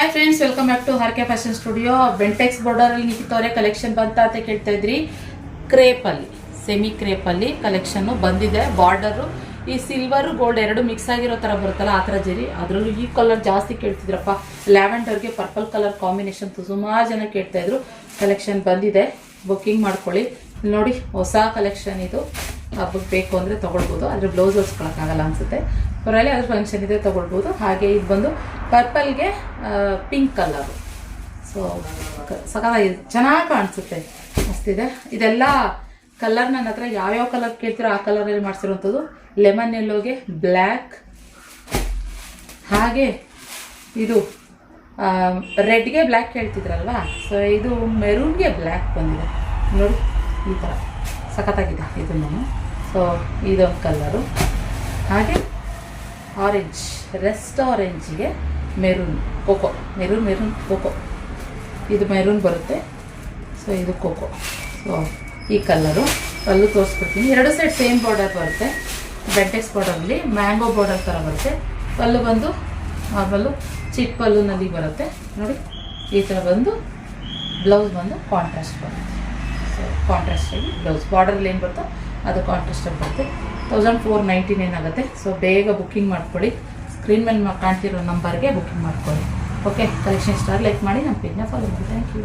Hi friends, welcome back to Harke fashion studio. Bentex ಬಾರ್ಡರಲ್ಲಿ ನಿಂತವ್ರೆ collection ಬಂತ ಅಂತ ಕೇಳ್ತಾ ಇದ್ರಿ. ಕ್ರೇಪಲ್ಲಿ, ಸೆಮಿ ಕ್ರೇಪಲ್ಲಿ ಕಲೆಕ್ಷನ್ನು ಬಂದಿದೆ. ಬಾರ್ಡರು ಈ ಸಿಲ್ವರ್ ಗೋಲ್ಡ್ ಎರಡು ಮಿಕ್ಸ್ ಆಗಿರೋ ಥರ ಬರುತ್ತಲ್ಲ, ಆ ಥರ ಜರಿ. ಅದರಲ್ಲೂ ಈ ಕಲರ್ ಜಾಸ್ತಿ ಕೇಳ್ತಿದ್ರಪ್ಪ. ಲ್ಯಾವೆಂಡರ್ಗೆ ಪರ್ಪಲ್ ಕಲರ್ ಕಾಂಬಿನೇಷನ್ ಸುಮಾರು ಜನ ಕೇಳ್ತಾ ಇದ್ರು. ಕಲೆಕ್ಷನ್ ಬಂದಿದೆ, ಬುಕ್ಕಿಂಗ್ ಮಾಡ್ಕೊಳ್ಳಿ. ನೋಡಿ, ಹೊಸ ಕಲೆಕ್ಷನ್ ಇದು. ಹಬ್ಬಕ್ಕೆ ಬೇಕು ಅಂದರೆ ತೊಗೊಳ್ಬೋದು. ಆದರೆ ಬ್ಲೌಸ್ ಹೊಲ್ಸ್ಕೊಳಕ್ಕಾಗಲ್ಲ ಅನಿಸುತ್ತೆ. ಬರಲಿ, ಅದ್ರ ಫಂಕ್ಷನ್ ಇದೆ, ತೊಗೊಳ್ಬೋದು. ಹಾಗೆ ಇದು ಬಂದು ಪರ್ಪಲ್ಗೆ ಪಿಂಕ್ ಕಲರು. ಸೊ ಸಖತ್ತಾಗಿದೆ, ಚೆನ್ನಾಗಿ ಕಾಣಿಸುತ್ತೆ, ಮಸ್ತಿದೆ. ಇದೆಲ್ಲ ಕಲರ್ ನನ್ನ ಹತ್ರ ಯಾವ್ಯಾವ ಕಲರ್ ಕೇಳ್ತೀರೋ ಆ ಕಲರಲ್ಲಿ ಮಾಡಿಸಿರೋಂಥದ್ದು. ಲೆಮನ್ ಎಲ್ಲೋಗೆ ಬ್ಲ್ಯಾಕ್, ಹಾಗೆ ಇದು ರೆಡ್ಗೆ ಬ್ಲ್ಯಾಕ್ ಕೇಳ್ತಿದ್ರಲ್ವಾ, ಸೊ ಇದು ಮೆರೂನ್ಗೆ ಬ್ಲ್ಯಾಕ್ ಬಂದಿದೆ. ನೋಡಿ, ಈ ಥರ ಸಖತ್ತಾಗಿದೆ ಇದನ್ನು. ಸೊ ಇದೊಂದು ಕಲರು. ಹಾಗೆ ಆರೆಂಜ್, ರೆಸ್ಟ್ ಆರೆಂಜಿಗೆ ಮೆರೂನ್ ಕೋಕೋ, ಮೆರೂನ್ ಕೋಕೋ, ಇದು ಮೆರೂನ್ ಬರುತ್ತೆ. ಸೊ ಇದು ಕೋಕೋ. ಸೊ ಈ ಕಲರು ಪಲ್ಲು ತೋರಿಸ್ಕೊಡ್ತೀನಿ. ಎರಡು ಸೈಡ್ ಸೇಮ್ ಬಾರ್ಡರ್ ಬರುತ್ತೆ. ಬೆಂಟೆಕ್ಸ್ ಬಾರ್ಡರಲ್ಲಿ ಮ್ಯಾಂಗೋ ಬಾರ್ಡರ್ ಥರ ಬರುತ್ತೆ. ಪಲ್ಲು ಬಂದು ನಾರ್ಮಲ್ಲು ಚಿಕ್ಕ ಪಲ್ಲುನಲ್ಲಿ ಬರುತ್ತೆ. ನೋಡಿ, ಈ ಥರ ಬಂದು ಬ್ಲೌಸ್ ಬಂದು ಕಾಂಟ್ರಾಸ್ಟ್ ಬರುತ್ತೆ. ಸೊ ಕಾಂಟ್ರಾಸ್ಟಾಗಿ ಬ್ಲೌಸ್ ಬಾರ್ಡರಲ್ಲಿ ಏನು ಬರುತ್ತೋ ಅದು ಕಾಂಟ್ರಾಸ್ಟಾಗಿ ಬರುತ್ತೆ. 1499 ಆಗುತ್ತೆ. ಸೊ ಬೇಗ ಬುಕ್ಕಿಂಗ್ ಮಾಡ್ಕೊಳ್ಳಿ. ಸ್ಕ್ರೀನ್ ಮೇಲೆ ಕಾಣ್ತಿರೋ ನಂಬರ್ಗೆ ಬುಕ್ಕಿಂಗ್ ಮಾಡ್ಕೊಳ್ಳಿ. ಓಕೆ, ಕಲೆಕ್ಷನ್ ಸ್ಟಾರ್ ಲೈಕ್ ಮಾಡಿ, ನಮ್ಮ ಪೇಜ್ನ ಫಾಲೋ ಮಾಡಿ. Thank you.